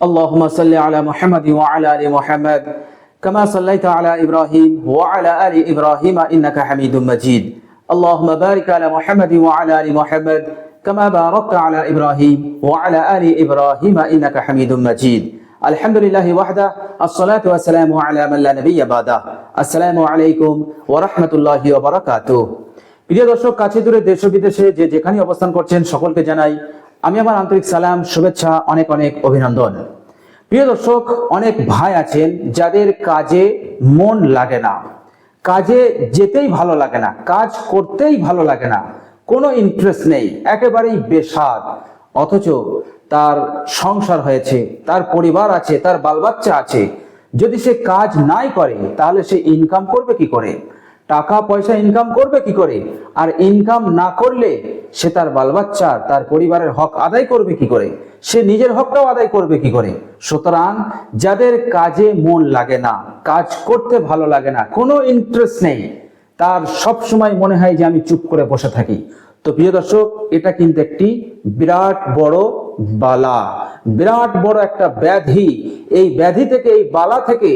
اللهم صل على محمد وعلى آل محمد كما صليت على إبراهيم وعلى آل إبراهيم إنك حميد مجيد اللهم بارك على محمد وعلى آل محمد كما باركت على إبراهيم وعلى آل إبراهيم إنك حميد مجيد الحمد لله وحده الصلاة والسلام على من لا نبي بعده السلام عليكم ورحمة الله وبركاته প্রিয় দর্শক, কাছে দূরে দেশ ও বিদেশে যে যেখানে অবস্থান করছেন সকলকে জানাই আমি আমার আন্তরিক সালাম, শুভেচ্ছা, অনেক অনেক অভিনন্দন। প্রিয় দর্শক, অনেক ভাই আছেন যাদের কাজে মন লাগে না, কাজে যেতেই ভালো লাগে না, কাজ করতেই ভালো লাগে না, কোনো ইন্টারেস্ট নেই, একেবারেই বেস্বাদ। অথচ তার সংসার হয়েছে, তার পরিবার আছে, তার বালবাচ্চা আছে। যদি সে কাজ নাই করে তাহলে সে ইনকাম করবে কি করে, টাকা পয়সা ইনকাম করবে কি করে? আর ইনকাম না করলে সে তার বালবাচ্চা, তার পরিবারের হক আদায় করবে কি করে? সে নিজের হকটাও আদায় করবে কি করে? সুতরাং যাদের কাজে মন লাগে না, কাজ করতে ভালো লাগে না, কোনো ইন্টারেস্ট নেই, তার সব সময় মনে হয় যে আমি চুপ করে বসে থাকি। তো প্রিয় দর্শক, এটা কিন্তু একটি বিরাট বড় বালা, বিরাট বড় একটা ব্যাধি। এই ব্যাধি থেকে, এই বালা থেকে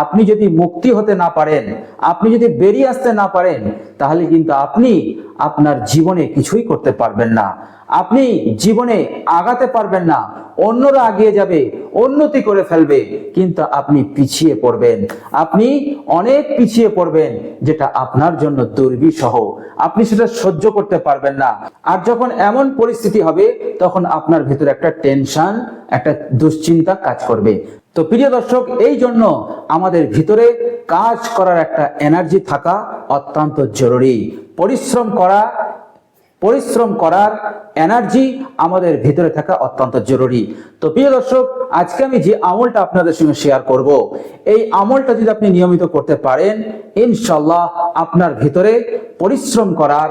আপনি যদি মুক্তি হতে না পারেন, আপনি যদি বেরিয়ে আসতে না পারেন, তাহলে কিন্তু আপনি আপনার জীবনে কিছুই করতে পারবেন না, আপনি জীবনে আগাতে পারবেন না। অন্যরা এগিয়ে যাবে, উন্নতি করে ফেলবে, কিন্তু আপনি পিছিয়ে পড়বেন, আপনি অনেক পিছিয়ে পড়বেন, যেটা আপনার জন্য দুর্বিষহ, আপনি সেটা সহ্য করতে পারবেন না। আর যখন এমন পরিস্থিতি হবে তখন আপনার ভিতরে একটা টেনশন, একটা দুশ্চিন্তা কাজ করবে। তো প্রিয় দর্শক, এই জন্য আমাদের ভিতরে কাজ করার একটা এনার্জি থাকা অত্যন্ত জরুরি। পরিশ্রম করার এনার্জি আমাদের ভিতরে থাকা অত্যন্ত জরুরি। তো প্রিয় দর্শক, আজকে আমি যে আমলটা আপনাদের সঙ্গে শেয়ার করব, এই আমলটা যদি আপনি নিয়মিত করতে পারেন, ইনশাআল্লাহ আপনার ভিতরে পরিশ্রম করার,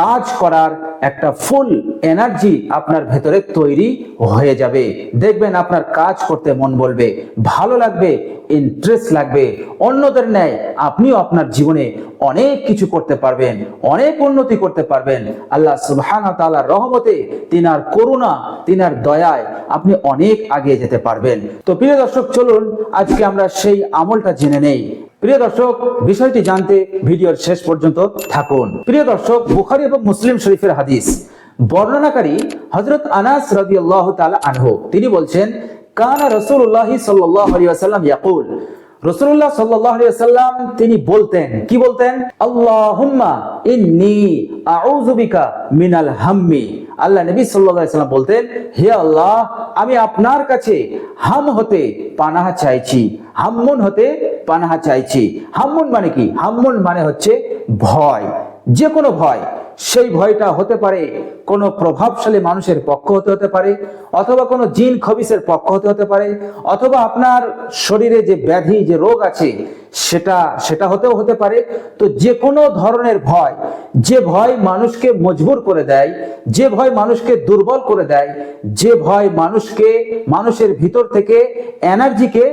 কাজ করার একটা ফুল এনার্জি আপনার ভেতরে তৈরি হয়ে যাবে। দেখবেন আপনার কাজ করতে মন বলবে, ভালো লাগবে, ইন্টারেস্ট লাগবে। অন্যদের ন্যায় আপনিও আপনার জীবনে অনেক কিছু করতে পারবেন, অনেক উন্নতি করতে পারবেন। আল্লাহ সুবহানাহু ওয়া তাআলার রহমতে, তিনার করুণা, তিনার দয়ায় আপনি অনেক এগিয়ে যেতে পারবেন। তো প্রিয় দর্শক, চলুন আজকে আমরা সেই আমলটা জেনে নেই। প্রিয় দর্শক, বিষয়টি জানতে ভিডিওর শেষ পর্যন্ত থাকুন। প্রিয় দর্শক, বুখারী এবং মুসলিম শরীফের হাদিস, বর্ণনাকারী হযরত আনাস রাদিয়াল্লাহু তাআলা আনহু, তিনি বলছেন, কানা রাসূলুল্লাহ সাল্লাল্লাহু আলাইহি ওয়াসাল্লাম ইয়াকুল, রাসূলুল্লাহ সাল্লাল্লাহু আলাইহি ওয়াসাল্লাম তিনি বলতেন, কি বলতেন? আল্লাহুম্মা ইন্নী আউযু বিকা মিনাল হাম্মি। আল্লাহ নবী সাল্লাল্লাহু আলাইহি ওয়াসাল্লাম বলতেন, হে আল্লাহ, আমি আপনার কাছে হাম হতে পানাহ চাইছি, হাম্মুন হতে পানাহ চাইছি। হাম্মুন মানে কি? হাম্মুন মানে হচ্ছে ভয়, যে কোনো ভয়। সেই ভয়টা হতে পারে কোনো প্রভাবশালী মানুষের পক্ষ হতে পারে, অথবা কোনো জিন খবিসের পক্ষ হতে পারে, অথবা আপনার শরীরে যে ব্যাধি, যে রোগ আছে সেটা হতে পারে। তো যে কোনো ধরনের ভয়, যে ভয় মানুষকে মজবুর করে দেয়, যে ভয় মানুষকে দুর্বল করে দেয়, যে ভয় মানুষের ভিতর থেকে এনার্জিকে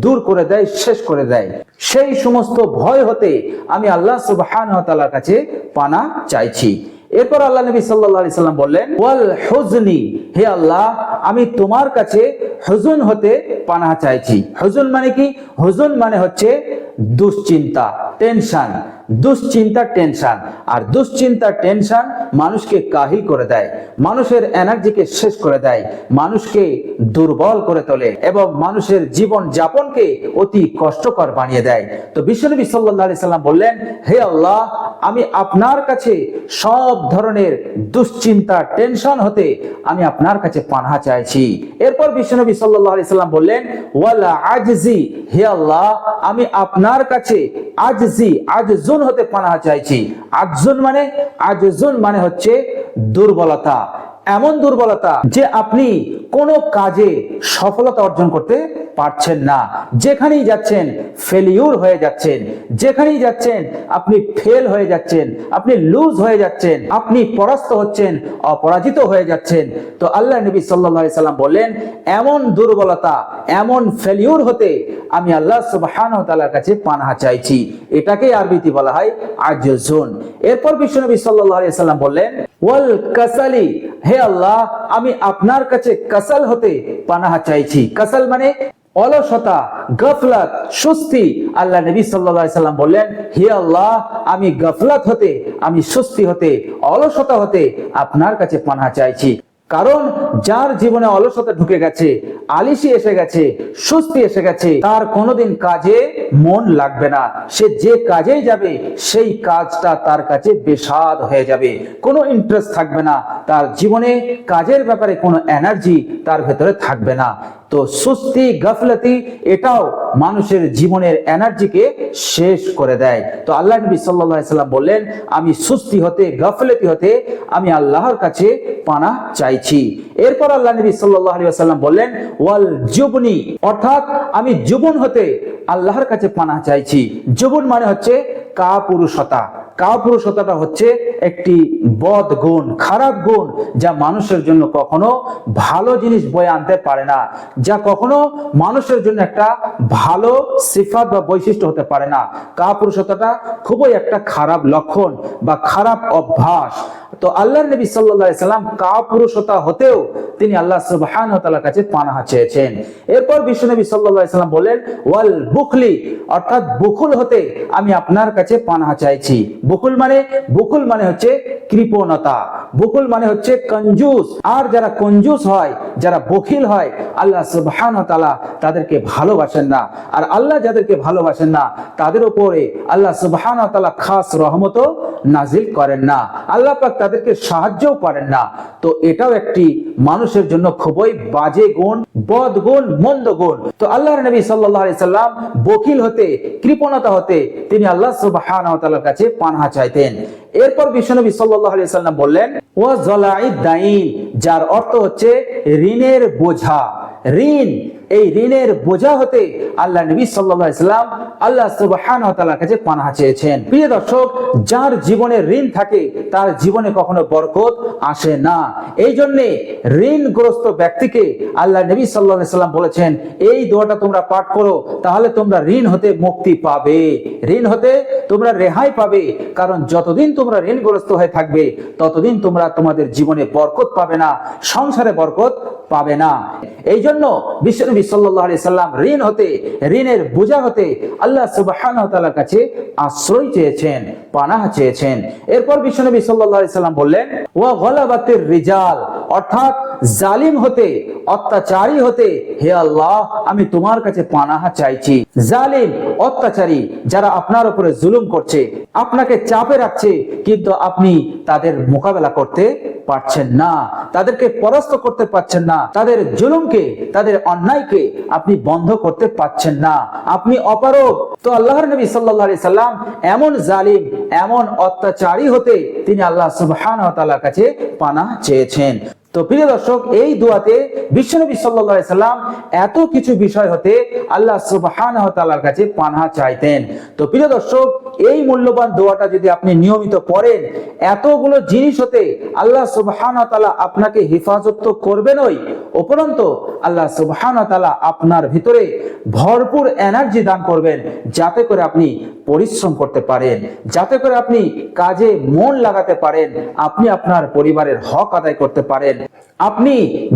দূর করে দেয়, শেষ করে দেয়, সেই সমস্ত ভয় হতে আমি আল্লাহ সুবহানাহু ওয়া তাআলার কাছে পানাহ চাইছি। এরপর আল্লাহ নবী সাল্লাল্লাহু আলাইহি সাল্লাম বললেন, ওয়াল হুজনি, হে আল্লাহ, আমি তোমার কাছে হুজুন হতে পানাহ চাইছি। হুজুন মানে কি? হুজুন মানে হচ্ছে দুশ্চিন্তা, টেনশন, দুশ্চিন্তা, টেনশন। আর দুশ্চিন্তা, টেনশন মানুষকে কাহিল করে দেয়, মানুষের এনার্জিকে শেষ করে দেয়, মানুষকে দুর্বল করে তোলে এবং মানুষের জীবন যাপনকে অতি কষ্টকর বানিয়ে দেয়। তো বিশ্বনবী সাল্লাল্লাহু আলাইহি সাল্লাম বললেন, হে আল্লাহ, আমি আপনার কাছে সব ধরনের দুশ্চিন্তা, টেনশন হতে আমি আপনার কাছে পানাহ চাইছি। এরপর বিশ্বনবী সাল্লাল্লাহু আলাইহি সাল্লাম বললেন, ওয়ালা আজজি, হে আল্লাহ, আমি আপনার কাছে আজজুন হতে পানাহ চাইছি। আজজুন মানে হচ্ছে দুর্বলতা, এমন দুর্বলতা যে আপনি কোনো কাজে সফলতা অর্জন করতে পারছেন না, যেখানেই যাচ্ছেন ফেলিউর হয়ে যাচ্ছেন, যেখানেই যাচ্ছেন আপনি ফেল হয়ে যাচ্ছেন, আপনি লুজ হয়ে যাচ্ছেন, আপনি পরাস্ত হচ্ছেন, অপরাজিত হয়ে যাচ্ছেন। তো আল্লাহ নবী সাল্লাল্লাহু আলাইহি সাল্লাম বললেন, এমন দুর্বলতা, এমন ফেলিউর হতে আমি আল্লাহ সুবহানাহু ওয়া তাআলার কাছে পানাহ চাইছি। এটাকে আরবিতে বলা হয় আজজুন। এরপর বিশ্বনবী সাল্লাল্লাহু আলাইহি সাল্লাম বললেন ওয়াল কাসালি, হে আল্লাহ আমি আপনার কাছে কাসাল হতে পানাহ চাইছি। কাসাল মানে অলসতা, গফলত, সুস্তি। আল্লাহ নবী সাল্লাল্লাহু আলাইহি সাল্লাম বললেন, হে আল্লাহ আমি গফলত হতে, আমি সুস্তি হতে, অলসতা হতে আপনার কাছে পানাহ চাইছি। কারণ যার জীবনে অলসতা ঢুকে গেছে, আলিসি এসে গেছে, সুস্তি এসে গেছে, তার কোনোদিন কাজে মন লাগবে না। সে যে কাজেই যাবে সেই কাজটা তার কাছে বেস্বাদ হয়ে যাবে, কোনো ইন্টারেস্ট থাকবে না, তার জীবনে কাজের ব্যাপারে কোনো এনার্জি তার ভেতরে থাকবে না। তো সুস্তি, গফলতি এটাও মানুষের জীবনের এনার্জিকে শেষ করে দেয়। তো আল্লাহ নবী সাল্লাল্লাহু আলাইহি সাল্লাম বললেন, আমি সুস্তি হতে, গফলতি হতে আমি আল্লাহর কাছে পানাহ চাইছি। এরপর আল্লাহ নবী সাল্লাল্লাহু আলাইহি ওয়াসাল্লাম বললেন ওয়াল জুবনি, অর্থাৎ আমি জুবন হতে আল্লাহর কাছে পানাহ চাইছি। জুবন মানে হচ্ছে কাপুরুষতা। কাপুরুষতাটা হচ্ছে একটি বদ গুণ, খারাপ গুণ, যা মানুষের জন্য কখনো ভালো জিনিস বয়ে আনতে পারে না, যা কখনো মানুষের জন্য একটা ভালো সিফাত বা বৈশিষ্ট্য হতে পারে না। কাপুরুষতাটা খুবই একটা খারাপ লক্ষণ বা খারাপ অভ্যাস। তো আল্লাহর নবী সাল্লাল্লাহু আলাইহি সাল্লাম কাপুরুষতা হতেও তিনি আল্লাহ সুবহানাহু ওয়া তাআলার কাছে পানাহ চেয়েছেন। এরপর বিশ্বনবী সাল্লাল্লাহু আলাইহি সাল্লাম বলেন ওয়াল বুখলি, অর্থাৎ বুকুল হতে আমি আপনার কাছে পানাহ চাইছি। বুকুল মানে হচ্ছে কৃপণতা, বুকুল মানে হচ্ছে কঞ্জুস। আর যারা কঞ্জুস হয়, যারা বখিল হয়, আল্লাহ সুবহানাহু ওয়া তাআলা তাদেরকে ভালোবাসেন না। আর আল্লাহ যাদেরকে ভালোবাসেন না তাদের উপরে আল্লাহ সুবহানাহু ওয়া তাআলা খাস রহমতও নাজিল করেন না, আল্লাহ পাক তাদেরকে সাহায্যও করেন না। তো এটাও একটি মানুষের জন্য খুবই বাজে গুণ, বদ গুণ, মন্দ গুণ। তো আল্লাহর নবী সাল্লাল্লাহু আলাইহি সাল্লাম বখিল হতে, কৃপণতা হতে তিনি আল্লাহ সুবহানাহু ওয়া তাআলার কাছে পানাহ চাইতেন। এরপর বিশ্বনবী সাল্লাল্লাহু আলাইহি সাল্লাম বললেন ওয়া যালাইদ দাইন, যার অর্থ হচ্ছে ঋণের বোঝা। ঋণ, এই ঋণের বোঝা হতে আল্লাহ নবী সাল্লাল্লাহু আলাইহি সাল্লাম আল্লাহ সুবহানাহু ওয়া তাআলার কাছে পানাহ চেয়েছেন। প্রিয় দর্শক, যার জীবনে ঋণ থাকে তার জীবনে কখনো বরকত আসে না। এই জন্য ঋণগ্রস্ত ব্যক্তিকে আল্লাহ নবী সাল্লাল্লাহু আলাইহি সাল্লাম বলেছেন এই দোয়াটা তোমরা পাঠ করো, তাহলে তোমরা ঋণ হতে মুক্তি পাবে, ঋণ হতে তোমরা রেহাই পাবে। কারণ যতদিন তোমরা ঋণগ্রস্ত হয়ে থাকবে ততদিন তোমরা তোমাদের জীবনে বরকত পাবে না, সংসারে বরকত পাবে না। এই জন্য বিশ্বনবী সাল্লাল্লাহু আলাইহি সাল্লাম ঋণ হতে, ঋণের বোঝা হতে আল্লাহ সুবহানাহু ওয়া তাআলার কাছে আশ্রয় চেয়েছেন, পানাহ চেয়েছেন। এরপর বিশ্বনবী সাল্লাল্লাহু আলাইহি সাল্লাম বললেন ওয়া গলাবাতির রিজাল, অর্থাৎ জালিম হতে, অত্যাচারী হতে হে আল্লাহ আমি তোমার কাছে পানাহ চাইছি। জালিম, অত্যাচারী, যারা আপনার উপরে জুলুম করছে, আপনাকে চাপে রাখছে, কিন্তু আপনি তাদের মোকাবেলা করতে পারছেন না, তাদেরকে পরাস্ত করতে পারছেন না, তাদের জুলুমকে, তাদের অন্যায়কে আপনি বন্ধ করতে পারছেন না, আপনি অপারগ। তো আল্লাহর নবী সাল্লাল্লাহু আলাইহি সাল্লাম এমন জালিম, এমন অত্যাচারী হতে তিনি আল্লাহ সুবহানাহু ওয়া তাআলার কাছে পানাহ চেয়েছেন। তো প্রিয় দর্শক, এই দোয়াতে বিশ্বনবী সাল্লাল্লাহু আলাইহি সাল্লাম এত কিছু বিষয় হতে আল্লাহ সুবহানাহু ওয়া তাআলার কাছে পানাহ চাইতেন। তো প্রিয় দর্শক, এই মূল্যবান দোয়াটা যদি আপনি নিয়মিত পড়েন, এতগুলো জিনিস হতে আল্লাহ সুবহানাহু ওয়া তাআলা আপনাকে হেফাজত তো করবেনই, উপরন্তু আল্লাহ সুবহানাহু ওয়া তাআলা আপনার ভিতরে ভরপুর এনার্জি দান করবেন, যাতে করে আপনি পরিশ্রম করতে পারেন, যাতে করে আপনি কাজে মন লাগাতে পারেন, আপনি আপনার পরিবারের হক আদায় করতে পারেন, আপনি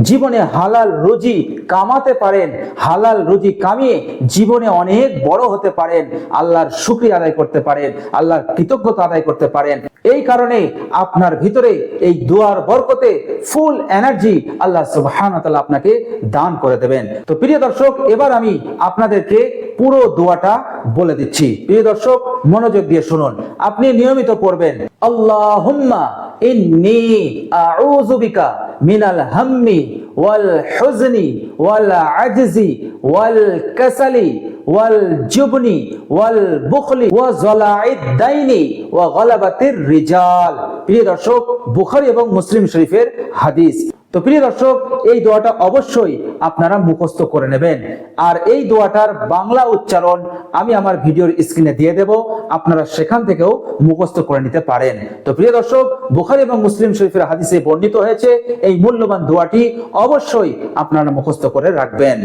জীবনে হালাল রুজি কামাতে পারেন, হালাল রুজি কামিয়ে জীবনে অনেক বড় হতে পারেন, আল্লাহর শুকরিয়া আদায় করতে পারেন, আল্লাহর কৃতজ্ঞতা আদায় করতে পারেন। এই কারণে আপনার ভিতরে এই দোয়ার বরকতে ফুল এনার্জি আল্লাহ সুবহানাহু ওয়া তাআলা আপনাকে দান করে দেবেন। তো প্রিয় দর্শক, এবার আমি আপনাদেরকে পুরো দোয়াটা বলে দিচ্ছি। প্রিয় দর্শক, মনোযোগ দিয়ে শুনুন, আপনি নিয়মিত পড়বেন আল্লাহুম্মা ইন্নী আউযু বিকা মিনাল হাম্মি ওয়াল হুজনি ওয়াল আজজি ওয়াল কাসালি ওয়াল জুবনি ওয়াল বুখলি ওয়া যালাইদ দাইনি ওয়া গলাবাতির রিজাল। প্রিয় দর্শক, বুখারী এবং মুসলিম শরীফের হাদিস। তো প্রিয় দর্শক, এই দোয়াটা অবশ্যই আপনারা মুখস্থ করে নেবেন। আর এই দোয়াটার বাংলা উচ্চারণ আমি আমার ভিডিওর স্ক্রিনে দিয়ে দেব, আপনারা সেখান থেকেও মুখস্থ করে নিতে পারেন। তো প্রিয় দর্শক, বুখারী এবং মুসলিম শরীফের হাদিসে বর্ণিত হয়েছে এই মূল্যবান দোয়াটি অবশ্যই আপনারা মুখস্থ করে রাখবেন।